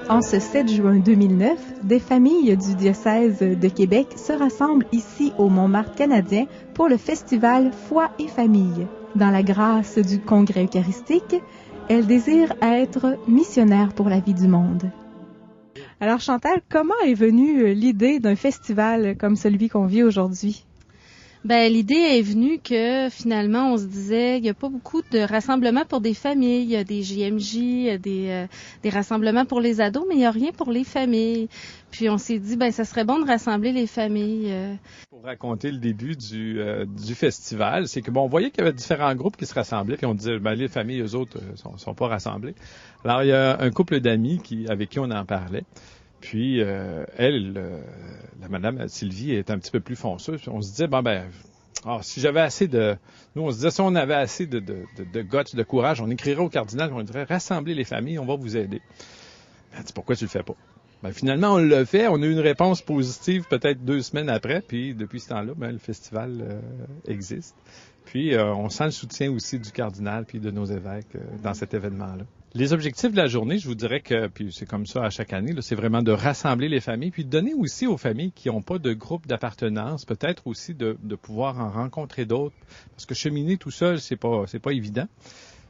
En ce 7 juin 2009, des familles du diocèse de Québec se rassemblent ici au Montmartre canadien pour le festival Foi et Famille. Dans la grâce du Congrès eucharistique, elles désirent être missionnaires pour la vie du monde. Alors Chantal, comment est venue l'idée d'un festival comme celui qu'on vit aujourd'hui? L'idée est venue que finalement on se disait il n'y a pas beaucoup de rassemblements pour des familles, il y a des JMJ, des rassemblements pour les ados, mais il n'y a rien pour les familles. Puis on s'est dit ça serait bon de rassembler les familles. Pour raconter le début du festival, c'est que on voyait qu'il y avait différents groupes qui se rassemblaient, puis on disait les familles eux autres sont pas rassemblées. Alors il y a un couple d'amis avec qui on en parlait. Puis, la madame Sylvie est un petit peu plus fonceuse. Puis on se disait, si j'avais assez de... Nous, on se disait, si on avait assez de guts, de courage, on écrirait au cardinal, on dirait, rassemblez les familles, on va vous aider. Elle dit, pourquoi tu le fais pas? Finalement, on l'a fait. On a eu une réponse positive peut-être 2 semaines après. Puis, depuis ce temps-là, le festival existe. Puis, on sent le soutien aussi du cardinal puis de nos évêques dans cet événement-là. Les objectifs de la journée, je vous dirais que, puis c'est comme ça à chaque année, c'est vraiment de rassembler les familles, puis de donner aussi aux familles qui n'ont pas de groupe d'appartenance, peut-être aussi de pouvoir en rencontrer d'autres, parce que cheminer tout seul, c'est pas évident.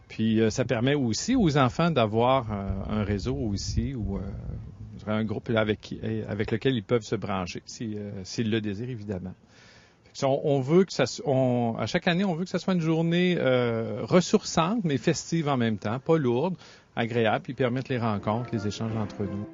Puis ça permet aussi aux enfants d'avoir un réseau aussi, ou un groupe avec lequel ils peuvent se brancher, s'ils le désirent évidemment. On veut que à chaque année, on veut que ça soit une journée ressourçante, mais festive en même temps, pas lourde, agréable, puis permettre les rencontres, les échanges entre nous.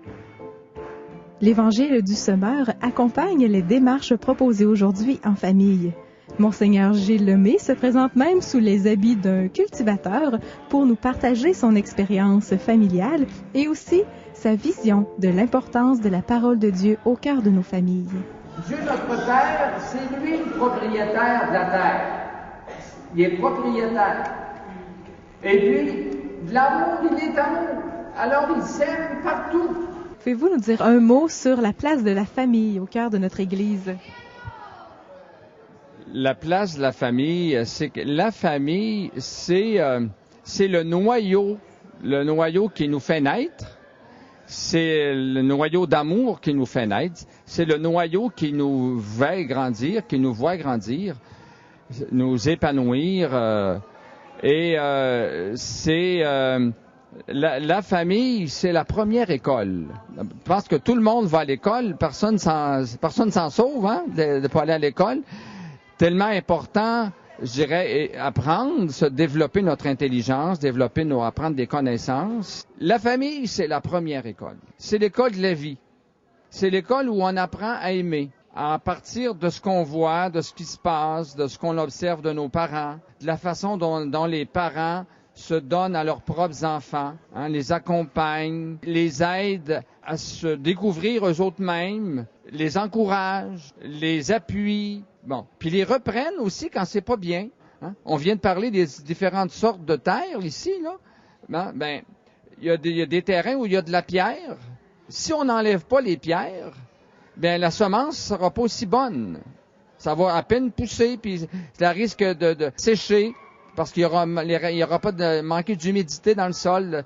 L'Évangile du Semeur accompagne les démarches proposées aujourd'hui en famille. Monseigneur Gilles Lemay se présente même sous les habits d'un cultivateur pour nous partager son expérience familiale et aussi sa vision de l'importance de la parole de Dieu au cœur de nos familles. Dieu notre Père, c'est lui le propriétaire de la terre. Il est propriétaire. Et puis, de l'amour, il est amour. Alors il s'aime partout. Pouvez-vous nous dire un mot sur la place de la famille au cœur de notre Église? La place de la famille, c'est que la famille, c'est le noyau qui nous fait naître. C'est le noyau d'amour qui nous fait naître. C'est le noyau qui nous fait grandir, qui nous voit grandir, nous épanouir. La famille, c'est la première école. Je pense que tout le monde va à l'école. Personne s'en sauve, de pas aller à l'école. Tellement important, je dirais, apprendre, se développer notre intelligence, apprendre des connaissances. La famille, c'est la première école. C'est l'école de la vie. C'est l'école où on apprend à aimer, à partir de ce qu'on voit, de ce qui se passe, de ce qu'on observe de nos parents, de la façon dont les parents se donnent à leurs propres enfants, les accompagnent, les aident à se découvrir eux autres mêmes, les encouragent, les appuient. Puis les reprennent aussi quand c'est pas bien. On vient de parler des différentes sortes de terres ici, là. Il y a des terrains où il y a de la pierre. Si on n'enlève pas les pierres, la semence sera pas aussi bonne. Ça va à peine pousser, puis ça risque de sécher parce qu'il y aura pas de manquer d'humidité dans le sol.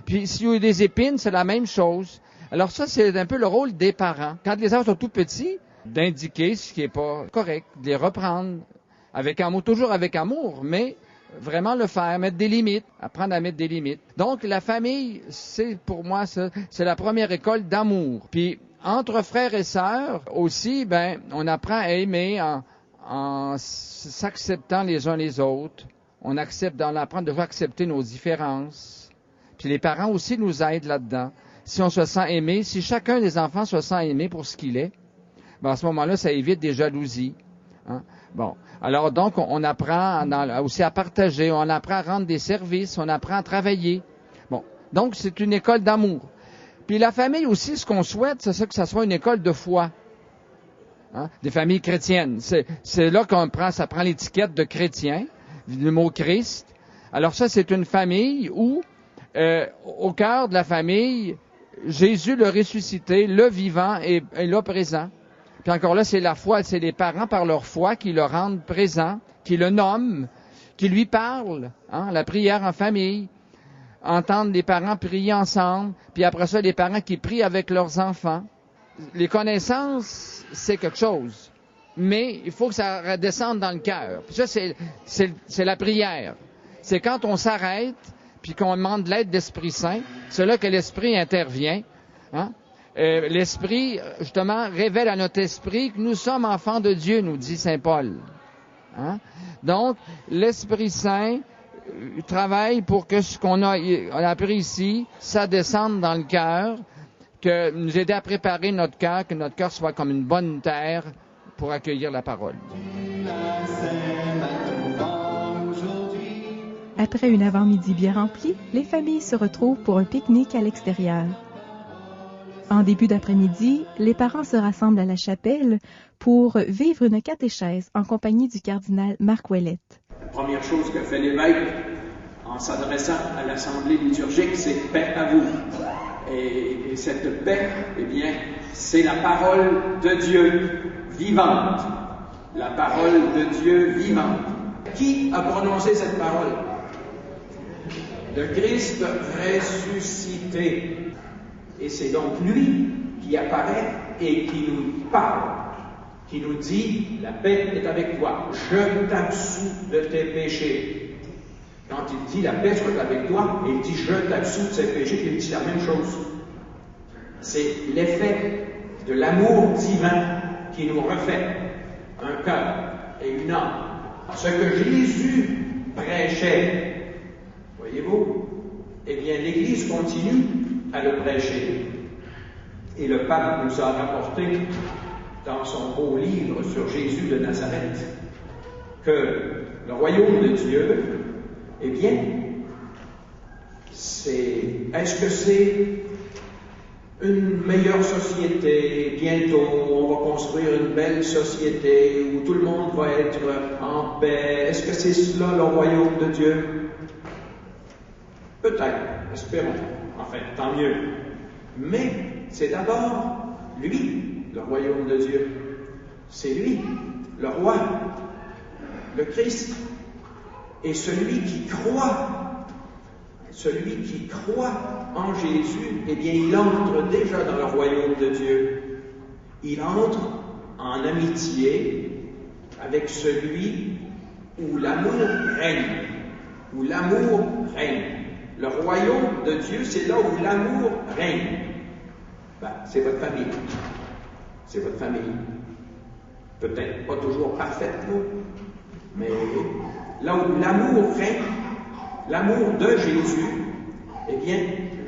Puis s'il y a des épines, c'est la même chose. Alors ça, c'est un peu le rôle des parents. Quand les enfants sont tout petits, d'indiquer ce qui est pas correct, de les reprendre avec amour, toujours avec amour, mais vraiment le faire, mettre des limites, apprendre à mettre des limites. Donc la famille, c'est pour moi ça, c'est la première école d'amour. Puis entre frères et sœurs aussi, on apprend à aimer en s'acceptant les uns les autres. On apprend de accepter nos différences. Puis les parents aussi nous aident là-dedans. Si on se sent aimé, si chacun des enfants se sent aimé pour ce qu'il est, à ce moment-là, ça évite des jalousies. Alors donc, on apprend aussi à partager, on apprend à rendre des services, on apprend à travailler. Donc c'est une école d'amour. Puis la famille aussi, ce qu'on souhaite, c'est ça, que ça soit une école de foi. Des familles chrétiennes. C'est là ça prend l'étiquette de chrétien, le mot Christ. Alors ça, c'est une famille où, au cœur de la famille, Jésus le ressuscité, le vivant, est là présent. Puis encore là, c'est la foi, c'est les parents par leur foi qui le rendent présent, qui le nomment, qui lui parlent, hein, la prière en famille, entendre les parents prier ensemble, puis après ça, les parents qui prient avec leurs enfants. Les connaissances, c'est quelque chose, mais il faut que ça redescende dans le cœur. Puis ça, c'est la prière. C'est quand on s'arrête, puis qu'on demande l'aide d'Esprit Saint, c'est là que l'Esprit intervient, hein. L'Esprit, justement, révèle à notre esprit que nous sommes enfants de Dieu, nous dit Saint Paul. Hein? Donc, l'Esprit Saint travaille pour que ce qu'on a appris ici, ça descende dans le cœur, que nous aider à préparer notre cœur, que notre cœur soit comme une bonne terre pour accueillir la parole. Après une avant-midi bien remplie, les familles se retrouvent pour un pique-nique à l'extérieur. En début d'après-midi, les parents se rassemblent à la chapelle pour vivre une catéchèse en compagnie du cardinal Marc Ouellette. La première chose que fait l'évêque en s'adressant à l'assemblée liturgique, c'est « paix à vous ». Et cette paix, eh bien, c'est la parole de Dieu vivante. La parole de Dieu vivante. Qui a prononcé cette parole? Le Christ ressuscité. Et c'est donc lui qui apparaît et qui nous parle, qui nous dit « La paix est avec toi, je t'absous de tes péchés ». Quand il dit « La paix soit avec toi », il dit « Je t'absous de tes péchés », il dit la même chose. C'est l'effet de l'amour divin qui nous refait un cœur et une âme. Ce que Jésus prêchait, voyez-vous, eh bien l'Église continue à le prêcher. Et le pape nous a rapporté dans son beau livre sur Jésus de Nazareth que le royaume de Dieu, eh bien, est-ce que c'est une meilleure société? Bientôt, on va construire une belle société où tout le monde va être en paix. Est-ce que c'est cela le royaume de Dieu? Peut-être, espérons. Enfin, tant mieux. Mais c'est d'abord lui, le royaume de Dieu. C'est lui, le roi, le Christ. Et celui qui croit en Jésus, eh bien, il entre déjà dans le royaume de Dieu. Il entre en amitié avec celui où l'amour règne. Où l'amour règne. Le royaume de Dieu, c'est là où l'amour règne. Ben, c'est votre famille. C'est votre famille. Peut-être pas toujours parfaite, là, mais là où l'amour règne, l'amour de Jésus, eh bien,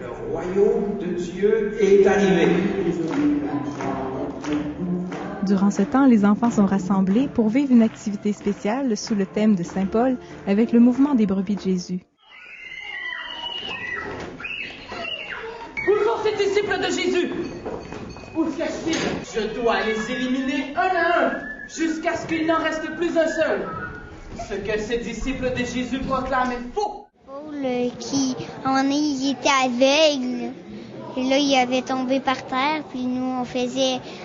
le royaume de Dieu est arrivé. Durant ce temps, les enfants sont rassemblés pour vivre une activité spéciale sous le thème de Saint Paul avec le mouvement des brebis de Jésus. Où sont ces disciples de Jésus? Où se cachent-ils? Je dois les éliminer un à un, jusqu'à ce qu'il n'en reste plus un seul. Ce que ces disciples de Jésus proclament est faux. Paul, il était aveugle. Et là, il avait tombé par terre, puis nous,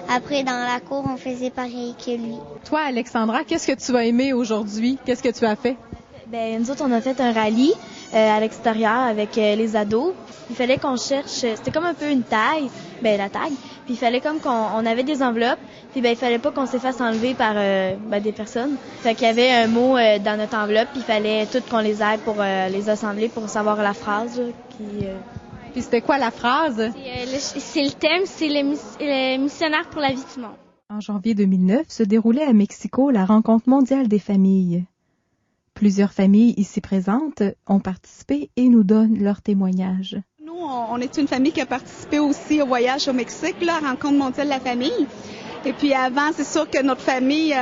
après, dans la cour, on faisait pareil que lui. Toi, Alexandra, qu'est-ce que tu as aimé aujourd'hui? Qu'est-ce que tu as fait? Ben, nous autres, on a fait un rallye à l'extérieur avec les ados. Il fallait qu'on cherche, c'était comme un peu une taille, la tag. Puis il fallait comme qu'on avait des enveloppes, puis il fallait pas qu'on se fasse enlever par des personnes. Fait qu'il y avait un mot dans notre enveloppe, puis il fallait tout qu'on les aide pour les assembler pour savoir la phrase. Puis c'était quoi la phrase? C'est le thème, c'est les missionnaires pour la vie du monde. En janvier 2009 se déroulait à Mexico la rencontre mondiale des familles. Plusieurs familles ici présentes ont participé et nous donnent leur témoignage. Nous, on est une famille qui a participé aussi au voyage au Mexique, la rencontre mondiale de la famille. Et puis avant, c'est sûr que notre famille,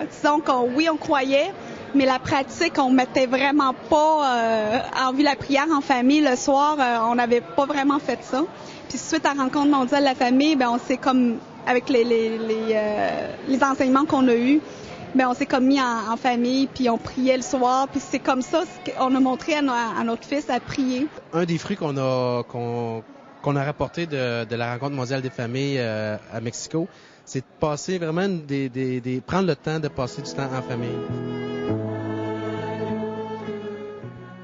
disons on croyait, mais la pratique, on mettait vraiment pas en vue la prière en famille le soir. On n'avait pas vraiment fait ça. Puis suite à la rencontre mondiale de la famille, on s'est comme avec les enseignements qu'on a eus. On s'est comme mis en famille, puis on priait le soir, puis c'est comme ça qu'on a montré à notre fils à prier. Un des fruits qu'on a rapporté de la rencontre mondiale des familles à Mexico, c'est de passer vraiment prendre le temps de passer du temps en famille.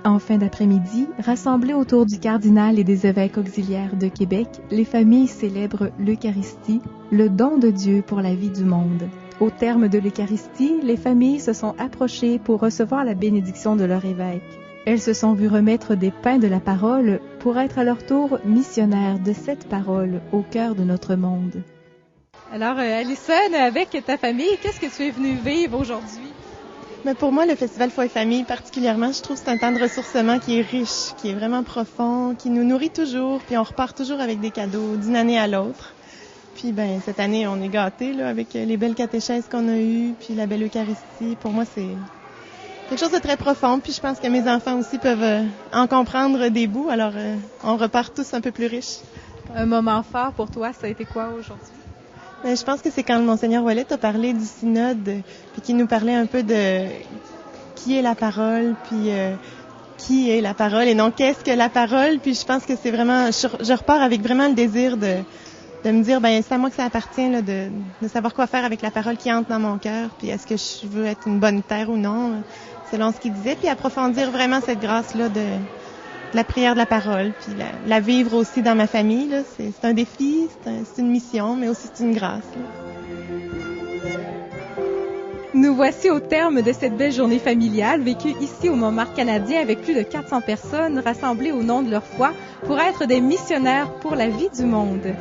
En fin d'après-midi, rassemblées autour du cardinal et des évêques auxiliaires de Québec, les familles célèbrent l'Eucharistie, le don de Dieu pour la vie du monde. Au terme de l'Eucharistie, les familles se sont approchées pour recevoir la bénédiction de leur évêque. Elles se sont vues remettre des pains de la parole pour être à leur tour missionnaires de cette parole au cœur de notre monde. Alors, Alison, avec ta famille, qu'est-ce que tu es venue vivre aujourd'hui? Mais pour moi, le Festival Foi et Famille, particulièrement, je trouve que c'est un temps de ressourcement qui est riche, qui est vraiment profond, qui nous nourrit toujours, puis on repart toujours avec des cadeaux d'une année à l'autre. Puis, cette année, on est gâtés, là, avec les belles catéchèses qu'on a eues, puis la belle Eucharistie. Pour moi, c'est quelque chose de très profond, puis je pense que mes enfants aussi peuvent en comprendre des bouts, alors on repart tous un peu plus riches. Un moment fort pour toi, ça a été quoi aujourd'hui? Je pense que c'est quand Monseigneur Ouellet a parlé du synode, puis qu'il nous parlait un peu de qui est la parole, puis qui est la parole, et non qu'est-ce que la parole. Puis je pense que c'est vraiment, je repars avec vraiment le désir de me dire, c'est à moi que ça appartient là, de savoir quoi faire avec la parole qui entre dans mon cœur, puis est-ce que je veux être une bonne terre ou non, selon ce qu'il disait, puis approfondir vraiment cette grâce-là de la prière de la parole, puis la vivre aussi dans ma famille. Là. C'est un défi, c'est une mission, mais aussi c'est une grâce. Là. Nous voici au terme de cette belle journée familiale vécue ici au Montmartre canadien avec plus de 400 personnes rassemblées au nom de leur foi pour être des missionnaires pour la vie du monde.